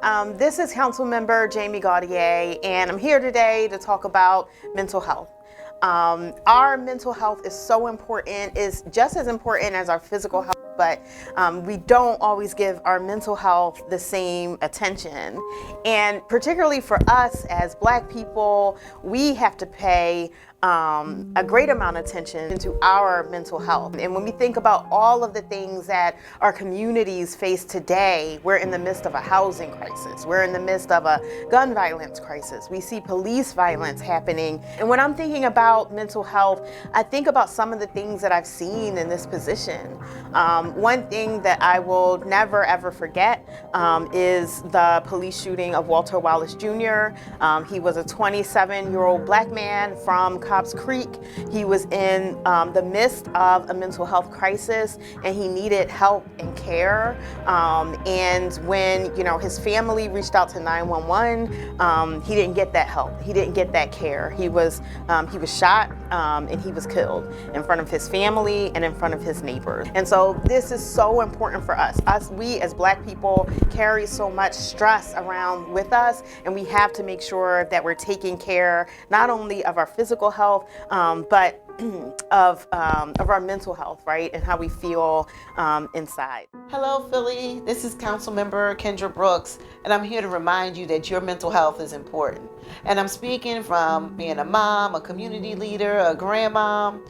This is Councilmember Jamie Gaudier, and I'm here today to talk about mental health. Our mental health is so important, is just as important as our physical health, but we don't always give our mental health the same attention. And particularly for us as Black people, we have to pay a great amount of attention to our mental health. And when we think about all of the things that our communities face today, we're in the midst of a housing crisis. We're in the midst of a gun violence crisis. We see police violence happening. And when I'm thinking about mental health, I think about some of the things that I've seen in this position. One thing that I will never ever forget is the police shooting of Walter Wallace Jr. He was a 27-year-old Black man from Cobbs Creek. He was in the midst of a mental health crisis, and he needed help and care. And when his family reached out to 911, he didn't get that help. He didn't get that care. He was shot and he was killed in front of his family and in front of his neighbors. And so this is so important for us. We as Black people carry so much stress around with us, and we have to make sure that we're taking care not only of our physical health, but of our mental health, right? And how we feel inside. Hello, Philly. This is Councilmember Kendra Brooks, and I'm here to remind you that your mental health is important. And I'm speaking from being a mom, a community leader, a grandmom,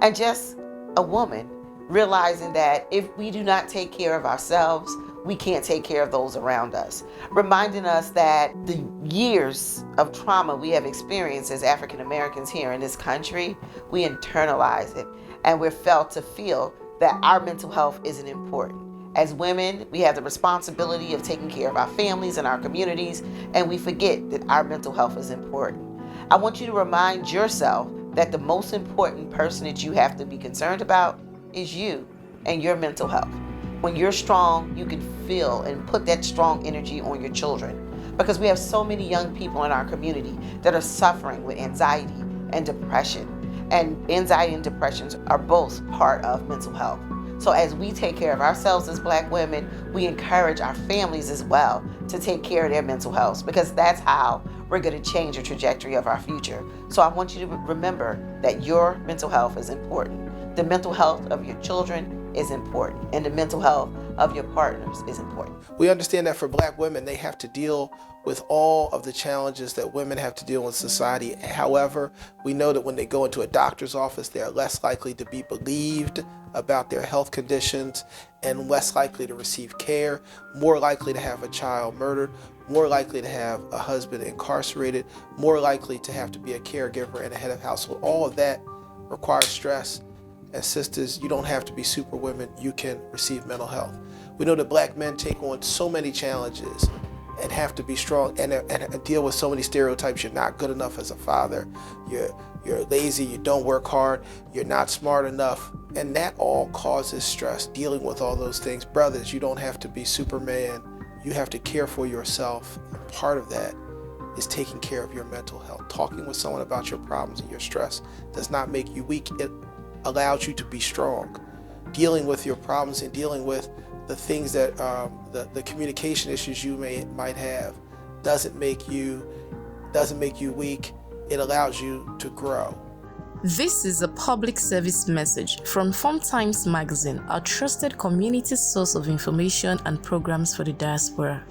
and just a woman, realizing that if we do not take care of ourselves, we can't take care of those around us. Reminding us that the years of trauma we have experienced as African Americans here in this country, we internalize it, and we're felt to feel that our mental health isn't important. As women, we have the responsibility of taking care of our families and our communities, and we forget that our mental health is important. I want you to remind yourself that the most important person that you have to be concerned about is you and your mental health. When you're strong, you can feel and put that strong energy on your children, because we have so many young people in our community that are suffering with anxiety and depression. And anxiety and depressions are both part of mental health. So as we take care of ourselves as Black women, we encourage our families as well to take care of their mental health, because that's how we're going to change the trajectory of our future. So I want you to remember that your mental health is important. The mental health of your children is important, and the mental health of your partners is important. We understand that for Black women, they have to deal with all of the challenges that women have to deal with in society. However, we know that when they go into a doctor's office, they are less likely to be believed about their health conditions and less likely to receive care, more likely to have a child murdered, more likely to have a husband incarcerated, more likely to have to be a caregiver and a head of household. All of that requires stress. And sisters, you don't have to be super women, you can receive mental health. We know that Black men take on so many challenges and have to be strong and deal with so many stereotypes. You're not good enough as a father, you're lazy, you don't work hard, you're not smart enough. And that all causes stress, dealing with all those things. Brothers, you don't have to be Superman, you have to care for yourself. And part of that is taking care of your mental health. Talking with someone about your problems and your stress does not make you weak. It allows you to be strong. Dealing with your problems and dealing with the things that the communication issues you might have doesn't make you weak. It allows you to grow. This is a public service message from FunTimes Magazine, our trusted community source of information and programs for the diaspora.